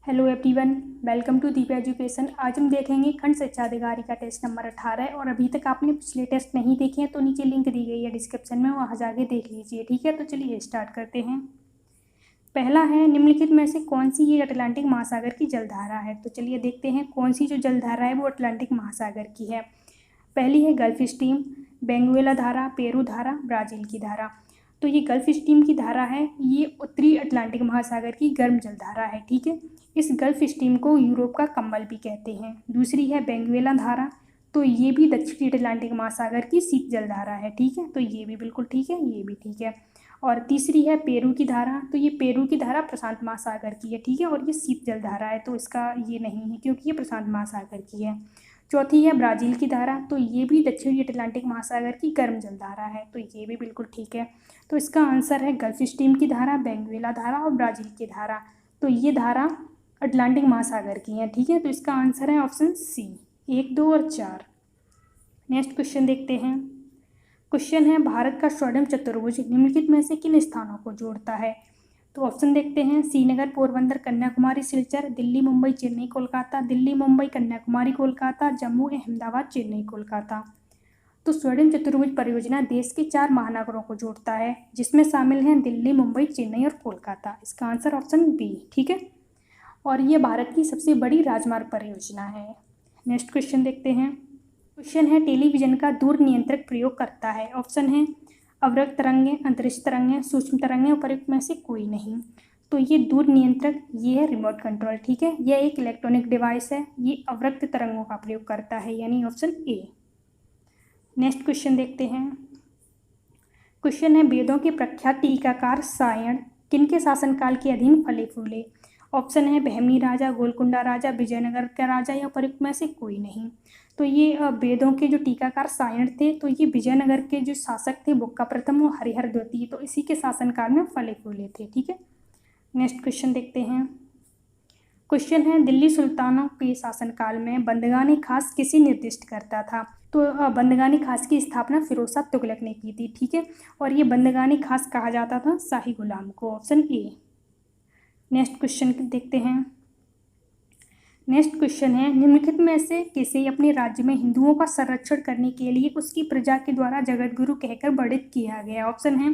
Hello everyone, welcome to Deep education. आज हम देखेंगे खंड शिक्षा अधिकारी का टेस्ट नंबर 18 और अभी तक आपने पिछले टेस्ट नहीं देखे हैं तो नीचे लिंक दी गई है डिस्क्रिप्शन में, वहाँ जाके देख लीजिए। ठीक है, तो चलिए स्टार्ट करते हैं। पहला है, निम्नलिखित में से कौन सी ये अटलांटिक महासागर की जलधारा है। तो चलिए देखते हैं कौन सी जो जलधारा है वो अटलांटिक महासागर की है। पहली है गल्फ स्ट्रीम, बेंगुएला धारा, पेरू धारा, ब्राज़ील की धारा। तो ये गल्फ स्ट्रीम की धारा है, ये उत्तरी अटलांटिक महासागर की गर्म जलधारा है। ठीक है, इस गल्फ स्ट्रीम को यूरोप का कम्बल भी कहते हैं। दूसरी है बेंगुएला धारा, तो ये भी दक्षिणी अटलांटिक महासागर की शीत जलधारा है। ठीक है, तो ये भी बिल्कुल ठीक है, ये भी ठीक है। और तीसरी है पेरू की धारा, तो ये पेरू की धारा प्रशांत महासागर की है। ठीक है, और ये शीत जलधारा है, तो इसका ये नहीं है क्योंकि ये प्रशांत महासागर की है। चौथी है ब्राज़ील की धारा, तो ये भी दक्षिणी अटलांटिक महासागर की गर्म जलधारा है, तो ये भी बिल्कुल ठीक है। तो इसका आंसर है गल्फ स्ट्रीम की धारा, बेंगुएला धारा और ब्राज़ील की धारा। तो ये धारा अटलांटिक महासागर की है। ठीक है, तो इसका आंसर है ऑप्शन सी, 1, 2 और 4। नेक्स्ट क्वेश्चन देखते हैं। क्वेश्चन है, भारत का स्वर्णिम चतुर्भुज निम्नलिखित में से किन स्थानों को जोड़ता है। तो ऑप्शन देखते हैं, श्रीनगर, पोरबंदर, कन्याकुमारी, सिलचर, दिल्ली, मुंबई, चेन्नई, कोलकाता, दिल्ली, मुंबई, कन्याकुमारी, कोलकाता, जम्मू, अहमदाबाद, चेन्नई, कोलकाता। तो स्वर्णिम चतुर्भुज परियोजना देश के 4 महानगरों को जोड़ता है, जिसमें शामिल हैं दिल्ली, मुंबई, चेन्नई और कोलकाता। इसका आंसर ऑप्शन बी। ठीक है, और ये भारत की सबसे बड़ी राजमार्ग परियोजना है। नेक्स्ट क्वेश्चन देखते हैं। क्वेश्चन है, टेलीविजन का दूर नियंत्रक प्रयोग करता है। ऑप्शन है अवरक्त तरंगें, अंतरिक्ष तरंगें, सूक्ष्म तरंगें, उपयुक्त में से कोई नहीं। तो ये दूर नियंत्रक, ये है रिमोट कंट्रोल। ठीक है, यह एक इलेक्ट्रॉनिक डिवाइस है, ये अवरक्त तरंगों का प्रयोग करता है, यानी ऑप्शन ए। नेक्स्ट क्वेश्चन देखते हैं। क्वेश्चन है, वेदों के प्रख्यात टीकाकार सायण किनके शासनकाल के अधीन फले फूले। ऑप्शन है बहमनी राजा, गोलकुंडा राजा, विजयनगर का राजा या उपयुक्त में से कोई नहीं। तो ये वेदों के जो टीकाकार सायण थे, तो ये विजयनगर के जो शासक थे बुक्का प्रथम और हरिहर द्वितीय, तो इसी के शासनकाल में फले फूले थे। ठीक है, नेक्स्ट क्वेश्चन देखते हैं। क्वेश्चन है, दिल्ली सुल्तानों के शासनकाल में बंदगानी खास किसे निर्दिष्ट करता था। तो बंदगानी खास की स्थापना फिरोज शाह तुगलक ने की थी। ठीक है, और ये बंदगानी खास कहा जाता था शाही गुलाम को, ऑप्शन ए। नेक्स्ट क्वेश्चन देखते हैं। नेक्स्ट क्वेश्चन है, निम्नलिखित में से किसे अपने राज्य में हिंदुओं का संरक्षण करने के लिए उसकी प्रजा के द्वारा जगत गुरु कहकर वर्णित किया गया। ऑप्शन है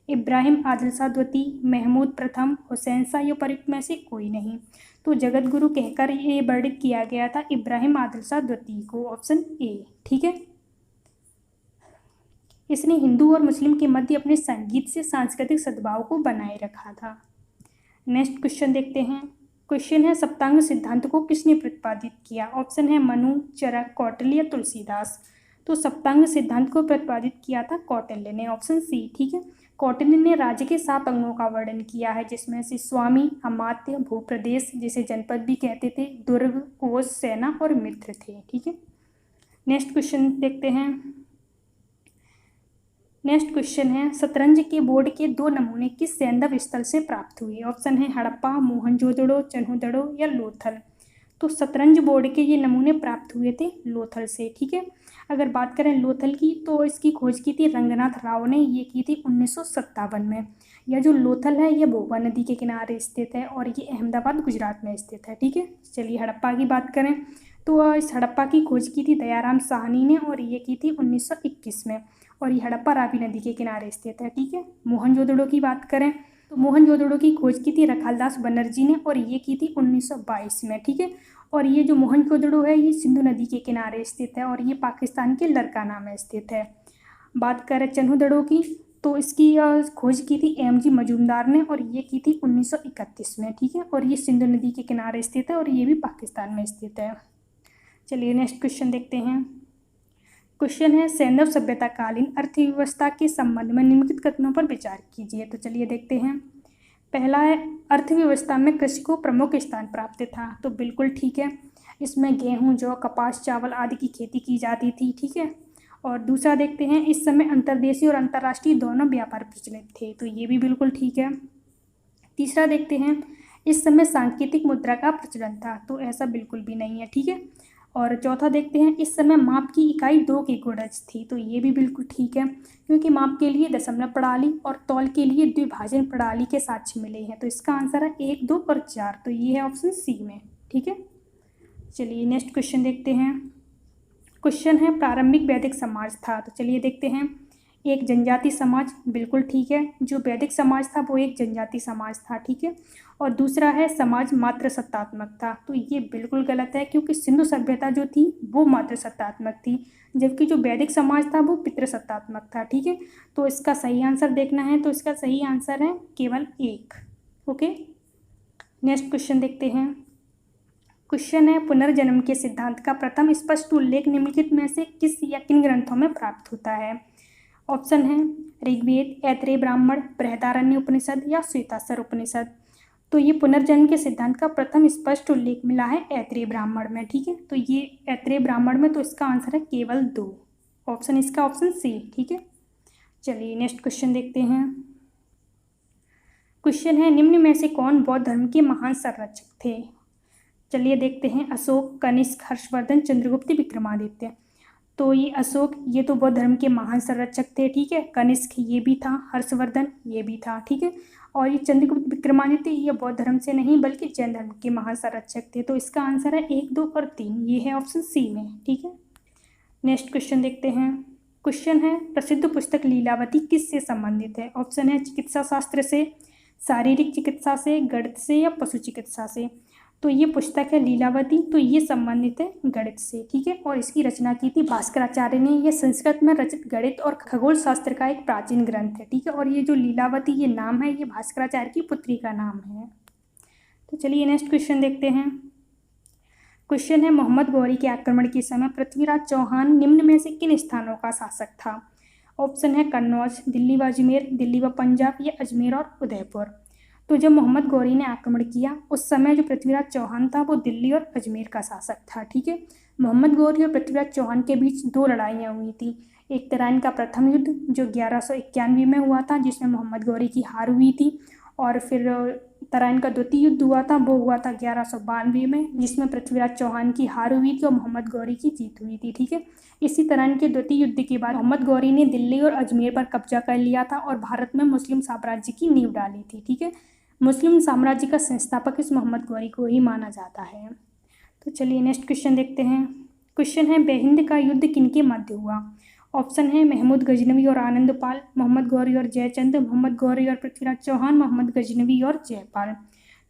इब्राहिम आदिल शाह द्वितीय, महमूद प्रथम, हुसैन शाह या उपयुक्त में से कोई नहीं। तो जगत गुरु कहकर ये वर्णित किया गया था इब्राहिम आदिल शाह द्वितीय को, ऑप्शन ए। ठीक है, इसने हिंदू और मुस्लिम के मध्य अपने संगीत से सांस्कृतिक सद्भाव को बनाए रखा था। नेक्स्ट क्वेश्चन देखते हैं। क्वेश्चन है, सप्तांग सिद्धांत को किसने प्रतिपादित किया। ऑप्शन है मनु, चरक, कौटिल्य या तुलसीदास। तो सप्तांग सिद्धांत को प्रतिपादित किया था कौटिल्य ने, ऑप्शन सी। ठीक है, कौटिल्य ने राज्य के 7 अंगों का वर्णन किया है, जिसमें से स्वामी, अमात्य, भूप्रदेश जिसे जनपद भी कहते थे, दुर्ग, कोश, सेना और मित्र थे। ठीक है, नेक्स्ट क्वेश्चन देखते हैं। नेक्स्ट क्वेश्चन है, शतरंज के बोर्ड के 2 नमूने किस सैंधव स्थल से प्राप्त हुए। ऑप्शन है हड़प्पा, मोहनजोदड़ो, चन्हुदड़ो या लोथल। तो शतरंज बोर्ड के ये नमूने प्राप्त हुए थे लोथल से। ठीक है, अगर बात करें लोथल की, तो इसकी खोज की थी रंगनाथ राव ने, ये की थी 1957 में। यह जो लोथल है ये भोपा नदी के किनारे स्थित है और ये अहमदाबाद गुजरात में स्थित है। ठीक है, चलिए हड़प्पा की बात करें, तो इस हड़प्पा की खोज की थी दयाराम साहनी ने और ये की थी 1921 में, और ये हड़प्पा रावी नदी के किनारे स्थित है। ठीक है, मोहनजोदड़ो की बात करें, तो मोहनजोदड़ो की खोज की थी रखालदास बनर्जी ने और ये की थी 1922 में। ठीक है, और ये जो मोहनजोदड़ो है ये सिंधु नदी के किनारे स्थित है और ये पाकिस्तान के लरकाना में स्थित है। बात करें चन्हुदड़ो की, तो इसकी खोज की थी एम.जी. मजूमदार ने और ये की थी 1931 में। ठीक है, और ये सिंधु नदी के किनारे स्थित है और ये भी पाकिस्तान में स्थित है। चलिए नेक्स्ट क्वेश्चन देखते हैं। क्वेश्चन है, सैंधव सभ्यताकालीन अर्थव्यवस्था के संबंध में निम्नलिखित कथनों पर विचार कीजिए। तो चलिए देखते हैं। पहला है, अर्थव्यवस्था में कृषि को प्रमुख स्थान प्राप्त था। तो बिल्कुल ठीक है, इसमें गेहूं, जौ, कपास, चावल आदि की खेती की जाती थी। ठीक है, और दूसरा देखते हैं, इस समय अंतर्देशीय और अंतर्राष्ट्रीय दोनों व्यापार प्रचलित थे। तो ये भी बिल्कुल ठीक है। तीसरा देखते हैं, इस समय सांकेतिक मुद्रा का प्रचलन था। तो ऐसा बिल्कुल भी नहीं है। ठीक है, और चौथा देखते हैं, इस समय माप की इकाई 2 की गुणज थी। तो ये भी बिल्कुल ठीक है, क्योंकि माप के लिए दशमलव प्रणाली और तौल के लिए द्विभाजन प्रणाली के साक्ष्य मिले हैं। तो इसका आंसर है 1, 2 और 4। तो ये है ऑप्शन सी में। ठीक है, चलिए नेक्स्ट क्वेश्चन देखते हैं। क्वेश्चन है प्रारंभिक वैदिक समाज था। तो चलिए देखते हैं, एक जनजाति समाज, बिल्कुल ठीक है, जो वैदिक समाज था वो एक जनजाति समाज था। ठीक है, और दूसरा है समाज मात्र सत्तात्मक था। तो ये बिल्कुल गलत है, क्योंकि सिंधु सभ्यता जो थी वो मात्र सत्तात्मक थी, जबकि जो वैदिक समाज था वो पितृसत्तात्मक था। ठीक है, तो इसका सही आंसर देखना है, तो इसका सही आंसर है केवल 1। ओके, नेक्स्ट क्वेश्चन देखते हैं। क्वेश्चन है पुनर्जन्म के सिद्धांत का प्रथम स्पष्ट उल्लेख निम्नलिखित में से किस या किन ग्रंथों में प्राप्त होता है? ऑप्शन है ऋग्वेद, ऐतरेय ब्राह्मण, बृहदारण्य उपनिषद या श्वेताश्वर उपनिषद। तो ये पुनर्जन्म के सिद्धांत का प्रथम स्पष्ट उल्लेख मिला है ऐतरेय ब्राह्मण में। ठीक है, तो ये ऐतरेय ब्राह्मण में, तो इसका आंसर है केवल 2। ऑप्शन इसका ऑप्शन सी। ठीक है, चलिए नेक्स्ट क्वेश्चन देखते हैं। क्वेश्चन है निम्न में से कौन बौद्ध धर्म के महान संरक्षक थे? चलिए देखते हैं, अशोक, कनिष्क, हर्षवर्धन, चंद्रगुप्त, विक्रमादित्य। तो ये अशोक, ये तो बौद्ध धर्म के महान संरक्षक थे। ठीक है, कनिष्क ये भी था, हर्षवर्धन ये भी था। ठीक है, और ये चंद्रगुप्त, विक्रमादित्य ये बौद्ध धर्म से नहीं बल्कि जैन धर्म के महान संरक्षक थे। तो इसका आंसर है 1, 2 और 3, ये है ऑप्शन सी में। ठीक है, नेक्स्ट क्वेश्चन देखते हैं। क्वेश्चन है प्रसिद्ध पुस्तक लीलावती किससे संबंधित है? ऑप्शन है चिकित्सा शास्त्र से, शारीरिक चिकित्सा से, गणित से या पशु चिकित्सा से। तो ये पुस्तक है लीलावती, तो ये संबंधित है गणित से। ठीक है, और इसकी रचना की थी भास्कराचार्य ने। यह संस्कृत में रचित गणित और खगोल शास्त्र का एक प्राचीन ग्रंथ है। ठीक है, और ये जो लीलावती ये नाम है, ये भास्कराचार्य की पुत्री का नाम है। तो चलिए नेक्स्ट क्वेश्चन देखते हैं। क्वेश्चन है मोहम्मद गौरी के आक्रमण के समय पृथ्वीराज चौहान निम्न में से किन स्थानों का शासक था? ऑप्शन है कन्नौज, दिल्ली व अजमेर, दिल्ली व पंजाब या अजमेर और उदयपुर। तो जब मोहम्मद गौरी ने आक्रमण किया उस समय जो पृथ्वीराज चौहान था वो दिल्ली और अजमेर का शासक था। ठीक है, मोहम्मद गौरी और पृथ्वीराज चौहान के बीच 2 लड़ाइयाँ हुई थी। एक तराइन का प्रथम युद्ध जो 1191 में हुआ था, जिसमें मोहम्मद गौरी की हार हुई थी, और फिर तराइन का द्वितीय युद्ध हुआ था, वो हुआ था 1192 में, जिसमें पृथ्वीराज चौहान की हार हुई थी और मोहम्मद गौरी की जीत हुई थी। ठीक है, इसी तराइन के द्वितीय युद्ध के बाद मोहम्मद गौरी ने दिल्ली और अजमेर पर कब्जा कर लिया था और भारत में मुस्लिम साम्राज्य की नींव डाली थी। ठीक है, मुस्लिम साम्राज्य का संस्थापक इस मोहम्मद गौरी को ही माना जाता है। तो चलिए नेक्स्ट क्वेश्चन देखते हैं। क्वेश्चन है बेहिंद का युद्ध किनके मध्य हुआ? ऑप्शन है महमूद गजनवी और आनंदपाल, मोहम्मद गौरी और जयचंद, मोहम्मद गौरी और पृथ्वीराज चौहान, मोहम्मद गजनवी और जयपाल।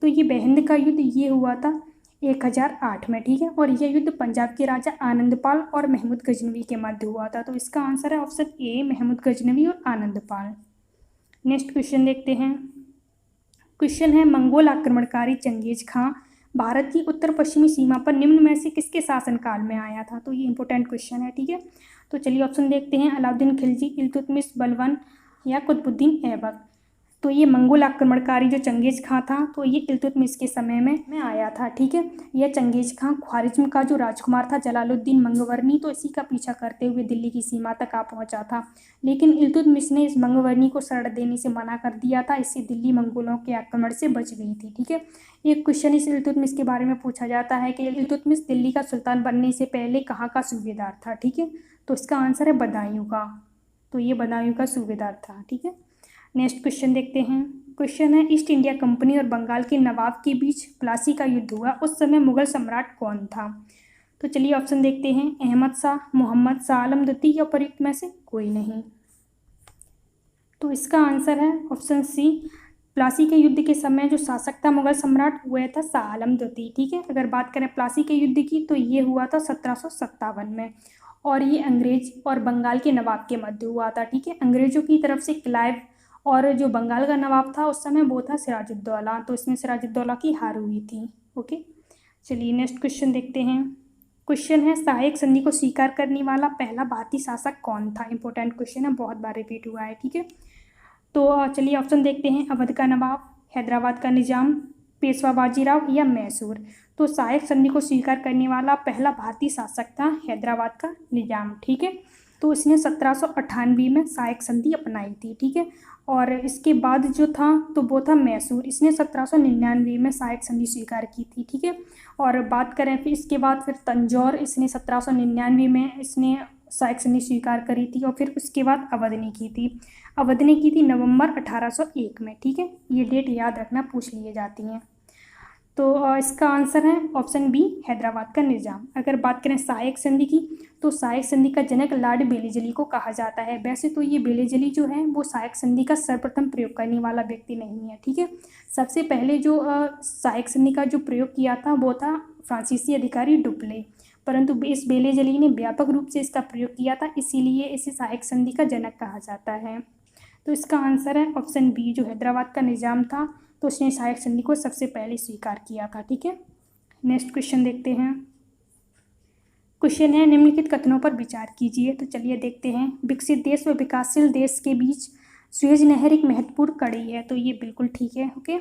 तो ये बेहिंद का युद्ध ये हुआ था 1008 में। ठीक है, और यह युद्ध पंजाब के राजा आनंदपाल और महमूद गजनवी के मध्य हुआ था। तो इसका आंसर है ऑप्शन ए, महमूद गजनवी और आनंदपाल। नेक्स्ट क्वेश्चन देखते हैं। क्वेश्चन है मंगोल आक्रमणकारी चंगेज खां भारत की उत्तर पश्चिमी सीमा पर निम्न में से किसके शासनकाल में आया था? तो ये इंपॉर्टेंट क्वेश्चन है। ठीक है, तो चलिए ऑप्शन देखते हैं, अलाउद्दीन खिलजी, इल्तुतमिश, बलबन या कुतुबुद्दीन ऐबक। तो ये मंगोल आक्रमणकारी जो चंगेज खां था, तो ये इल्तुतमिश के समय में आया था। ठीक है, यह चंगेज खां ख्वारिज्म का जो राजकुमार था जलालुद्दीन मंगवर्नी, तो इसी का पीछा करते हुए दिल्ली की सीमा तक आ पहुंचा था, लेकिन इल्तुतमिश ने इस मंगवर्नी को शरण देने से मना कर दिया था। इससे दिल्ली मंगोलों के आक्रमण से बच गई थी। ठीक है, एक क्वेश्चन इस इल्तुतमिश के बारे में पूछा जाता है कि इल्तुतमिश दिल्ली का सुल्तान बनने से पहले कहाँ का सूबेदार था? ठीक है, तो इसका आंसर है बदायूं का। तो ये बदायूं का सूबेदार था। ठीक है, नेक्स्ट क्वेश्चन देखते हैं। क्वेश्चन है ईस्ट इंडिया कंपनी और बंगाल के नवाब के बीच प्लासी का युद्ध हुआ, उस समय मुगल सम्राट कौन था? तो चलिए ऑप्शन देखते हैं, अहमद शाह, मोहम्मद शाह आलम द्वितीय या उपयुक्त में से कोई नहीं। तो इसका आंसर है ऑप्शन सी, प्लासी के युद्ध के समय जो शासक था मुगल सम्राट वह था शाह आलम द्वितीय। ठीक है, अगर बात करें प्लासी के युद्ध की तो ये हुआ था 1757 में, और ये अंग्रेज और बंगाल के नवाब के मध्य हुआ था। ठीक है, अंग्रेजों की तरफ से क्लाइव और जो बंगाल का नवाब था उस समय वो था सिराजुद्दौला, तो इसमें सिराजुद्दौला की हार हुई थी। ओके, चलिए नेक्स्ट क्वेश्चन देखते हैं। क्वेश्चन है सहायक संधि को स्वीकार करने वाला पहला भारतीय शासक कौन था? इंपॉर्टेंट क्वेश्चन है, बहुत बार रिपीट हुआ है। ठीक है, तो चलिए ऑप्शन देखते हैं, अवध का नवाब, हैदराबाद का निजाम, पेशवा बाजीराव या मैसूर। तो सहायक संधि को स्वीकार करने वाला पहला भारतीय शासक था हैदराबाद का निजाम। ठीक है, तो इसने 1798 में सहायक संधि अपनाई थी, ठीक है। और इसके बाद जो था तो वो था मैसूर, इसने 1799 में सहायक संधि स्वीकार की थी, ठीक है। और बात करें फिर इसके बाद फिर तंजौर, इसने 1799 में इसने सहायक संधि स्वीकार करी थी। और फिर उसके बाद अवध ने की थी, अवध ने की थी नवंबर 1801 में, ठीक है। ये डेट याद रखना, पूछ लिए जाती हैं। तो इसका आंसर है ऑप्शन बी, हैदराबाद का निज़ाम। अगर बात करें सहायक संधि की, तो सहायक संधि का जनक लॉर्ड बेलीजली को कहा जाता है। वैसे तो ये बेलीजली जो है वो सहायक संधि का सर्वप्रथम प्रयोग करने वाला व्यक्ति नहीं है, ठीक है। सबसे पहले जो सहायक संधि का जो प्रयोग किया था वो था फ्रांसीसी अधिकारी डुप्ले, परंतु इस बेलीजली ने व्यापक रूप से इसका प्रयोग किया था, इसीलिए इसे सहायक संधि का जनक कहा जाता है। तो इसका आंसर है ऑप्शन बी, जो हैदराबाद का निज़ाम था तो उसने सहायक संधि को सबसे पहले स्वीकार किया था, ठीक है। नेक्स्ट क्वेश्चन देखते हैं। क्वेश्चन है निम्नलिखित कथनों पर विचार कीजिए। तो चलिए देखते हैं। विकसित देश व विकासशील देश के बीच सुएज नहर एक महत्वपूर्ण कड़ी है, तो ये बिल्कुल ठीक है, ओके।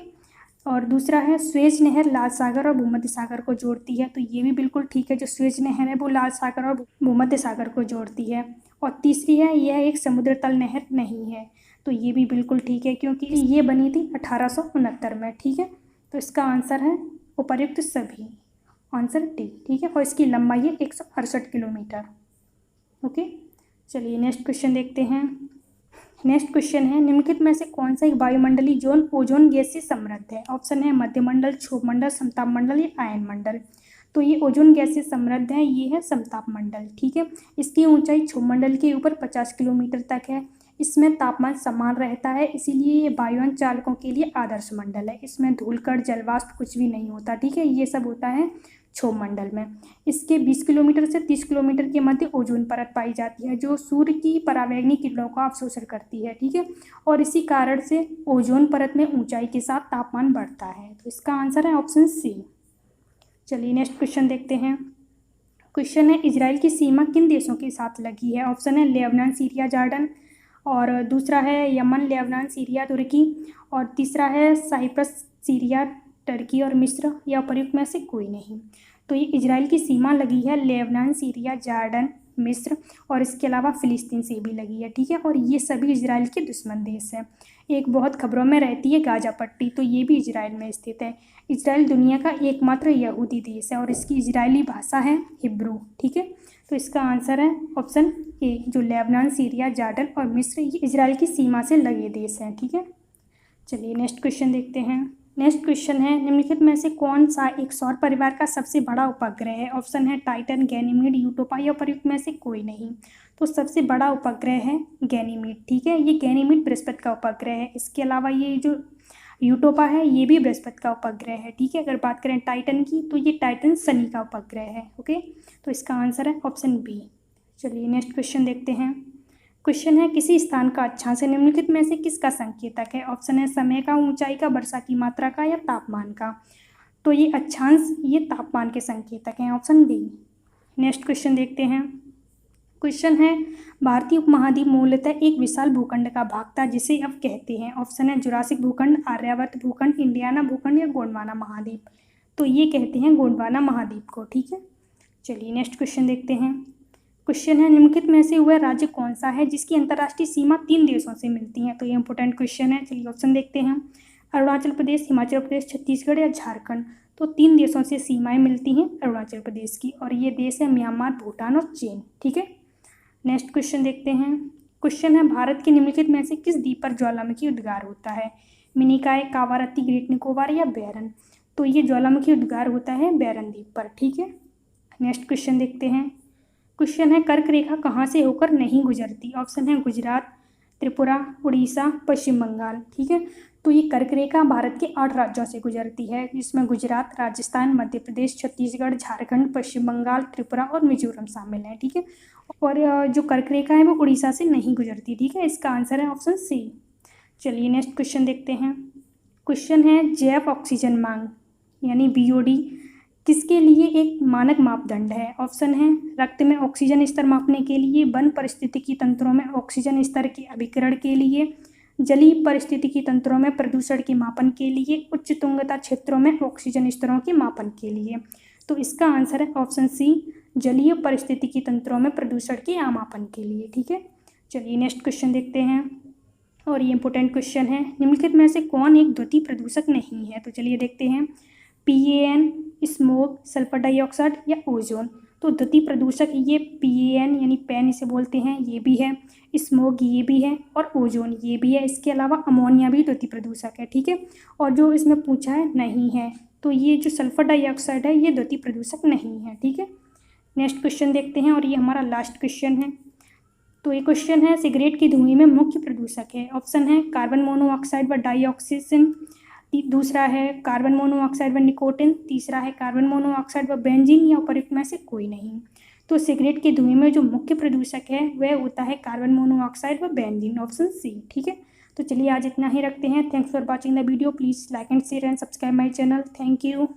और दूसरा है सुएज नहर लाल सागर और भूमध्य सागर को जोड़ती है, तो ये भी बिल्कुल ठीक है, जो सुएज नहर है वो लाल सागर और भूमध्य सागर को जोड़ती है। और तीसरी है यह एक समुद्र तल नहर नहीं है, तो ये भी बिल्कुल ठीक है, क्योंकि ये बनी थी 1869 में, ठीक है। तो इसका आंसर है उपर्युक्त सभी, आंसर डी, ठीक है। और इसकी लंबाई है 168 किलोमीटर, ओके। चलिए नेक्स्ट क्वेश्चन देखते हैं। नेक्स्ट क्वेश्चन है निम्नलिखित में से कौन सा एक वायुमंडलीय जोन ओजोन गैस से समृद्ध है। ऑप्शन है मध्यमंडल, क्षोभ मंडल, समताप मंडल या आयन मंडल। तो ये ओजोन गैस से समृद्ध है, ये है समताप मंडल, ठीक है। इसकी ऊंचाई क्षोभ मंडल के ऊपर 50 किलोमीटर तक है। इसमें तापमान समान रहता है, इसीलिए ये वायुयान चालकों के लिए आदर्श मंडल है। इसमें धूलकण, जलवाष्प कुछ भी नहीं होता, ठीक है। ये सब होता है क्षोभ मंडल में। इसके 20 किलोमीटर से 30 किलोमीटर के मध्य ओजोन परत पाई जाती है, जो सूर्य की परावैंगनी किरणों का अवशोषण करती है, ठीक है। और इसी कारण से ओजोन परत में ऊंचाई के साथ तापमान बढ़ता है। तो इसका आंसर है ऑप्शन सी। चलिए नेक्स्ट क्वेश्चन देखते हैं। क्वेश्चन है इजराइल की सीमा किन देशों के साथ लगी है। ऑप्शन है लेबनान, सीरिया, जॉर्डन, और दूसरा है यमन, लेबनान, सीरिया, तुर्की, और तीसरा है साइप्रस, सीरिया, टर्की और मिस्र, या प्रयुक्त में से कोई नहीं। तो ये इजराइल की सीमा लगी है लेबनान, सीरिया, जॉर्डन, मिस्र, और इसके अलावा फ़िलिस्तीन से भी लगी है, ठीक है। और ये सभी इजराइल के दुश्मन देश हैं। एक बहुत खबरों में रहती है गाजा पट्टी, तो ये भी इजराइल में स्थित है। इजराइल दुनिया का एकमात्र यहूदी देश है और इसकी इजरायली भाषा है हिब्रू, ठीक है। तो इसका आंसर है ऑप्शन ए, जो लेबनान, सीरिया, जॉर्डन और मिस्र ये इजराइल की सीमा से लगे देश हैं, ठीक है। चलिए नेक्स्ट क्वेश्चन देखते हैं। नेक्स्ट क्वेश्चन है निम्नलिखित में से कौन सा एक सौर परिवार का सबसे बड़ा उपग्रह है। ऑप्शन है टाइटन, गैनीमीड, यूटोपा, या प्रयुक्त में से कोई नहीं। तो सबसे बड़ा उपग्रह है गैनीमीड, ठीक है। ये गैनीमीड बृहस्पति का उपग्रह है। इसके अलावा ये जो यूटोपा है ये भी बृहस्पति का उपग्रह है, ठीक है। अगर बात करें टाइटन की, तो ये टाइटन शनि का उपग्रह है, ओके। तो इसका आंसर है ऑप्शन बी। चलिए नेक्स्ट क्वेश्चन देखते हैं। क्वेश्चन है किसी स्थान का अक्षांश निम्नलिखित में से किसका संकेतक है। ऑप्शन है समय का, ऊंचाई का, वर्षा की मात्रा का, या तापमान का। तो ये अक्षांश ये तापमान के संकेतक हैं, ऑप्शन डी। नेक्स्ट क्वेश्चन देखते हैं। क्वेश्चन है भारतीय उपमहाद्वीप मूलतः एक विशाल भूखंड का भाग था जिसे अब कहते हैं। ऑप्शन है जुरासिक भूखंड, आर्यावर्त भूखंड, इंडियाना भूखंड, या गोंडवाना महाद्वीप। तो ये कहते हैं गोंडवाना महाद्वीप को, ठीक है। चलिए नेक्स्ट क्वेश्चन देखते हैं। क्वेश्चन है निम्नलिखित में से वह राज्य कौन सा है जिसकी अंतर्राष्ट्रीय सीमा 3 देशों से मिलती है। तो ये इंपॉर्टेंट क्वेश्चन है। चलिए ऑप्शन देखते हैं। अरुणाचल प्रदेश, हिमाचल प्रदेश, छत्तीसगढ़, या झारखंड। तो 3 देशों से सीमाएं मिलती हैं अरुणाचल प्रदेश की, और ये देश है म्यांमार, भूटान और चीन, ठीक है। नेक्स्ट क्वेश्चन देखते हैं। क्वेश्चन है भारत के निम्नलिखित में से किस द्वीप पर ज्वालामुखी उद्गार होता है। मिनिकॉय, कावारत्ती, ग्रेट निकोबार, या बैरन। तो ये ज्वालामुखी उद्गार होता है बैरन द्वीप पर, ठीक है। नेक्स्ट क्वेश्चन देखते हैं। क्वेश्चन है कर्क रेखा कहाँ से होकर नहीं गुजरती। ऑप्शन है गुजरात, त्रिपुरा, उड़ीसा, पश्चिम बंगाल, ठीक है। तो ये कर्क रेखा भारत के 8 राज्यों से गुजरती है, जिसमें गुजरात, राजस्थान, मध्य प्रदेश, छत्तीसगढ़, झारखंड, पश्चिम बंगाल, त्रिपुरा और मिजोरम शामिल है, ठीक है। और जो कर्क रेखा है वो उड़ीसा से नहीं गुजरती, ठीक है। इसका आंसर है ऑप्शन सी। चलिए नेक्स्ट क्वेश्चन देखते हैं। क्वेश्चन है जैव ऑक्सीजन मांग यानी BOD किसके लिए एक मानक मापदंड है। ऑप्शन है रक्त में ऑक्सीजन स्तर मापने के लिए, वन पारिस्थितिकी तंत्रों में ऑक्सीजन स्तर के अभिकरण के लिए, जलीय पारिस्थितिकी तंत्रों में प्रदूषण के मापन के लिए, उच्च तुंगता क्षेत्रों में ऑक्सीजन स्तरों के मापन के लिए। तो इसका आंसर है ऑप्शन सी, जलीय पारिस्थितिकी तंत्रों में प्रदूषण के आमापन के लिए। ठीक है, चलिए नेक्स्ट क्वेश्चन देखते हैं, और ये इंपॉर्टेंट क्वेश्चन है। निम्नलिखित में से कौन एक द्वितीय प्रदूषक नहीं है? तो चलिए देखते हैं, PAN, स्मोक, सल्फर डाइऑक्साइड या ओजोन। तो द्वितीय प्रदूषक ये PAN यानी पैन इसे बोलते हैं, ये भी है, स्मोक ये भी है, और ओजोन ये भी है। इसके अलावा अमोनिया भी द्वितीय प्रदूषक है। ठीक है, और जो इसमें पूछा है नहीं है, तो ये जो सल्फर डाइऑक्साइड है ये द्वितीय प्रदूषक नहीं है। ठीक है, नेक्स्ट क्वेश्चन देखते हैं, और ये हमारा लास्ट क्वेश्चन है। तो ये क्वेश्चन है, सिगरेट की धुएं में मुख्य प्रदूषक है। ऑप्शन है कार्बन मोनोऑक्साइड व डाइऑक्सीजन, दूसरा है कार्बन मोनोऑक्साइड व निकोटिन, तीसरा है कार्बन मोनोऑक्साइड व बेंजीन, या उपरोक्त में से कोई नहीं। तो सिगरेट के धुएं में जो मुख्य प्रदूषक है वह होता है कार्बन मोनोऑक्साइड व बेंजीन, ऑप्शन सी। ठीक है, तो चलिए आज इतना ही रखते हैं। Thanks for watching the video. Please like and share and subscribe my channel. Thank you.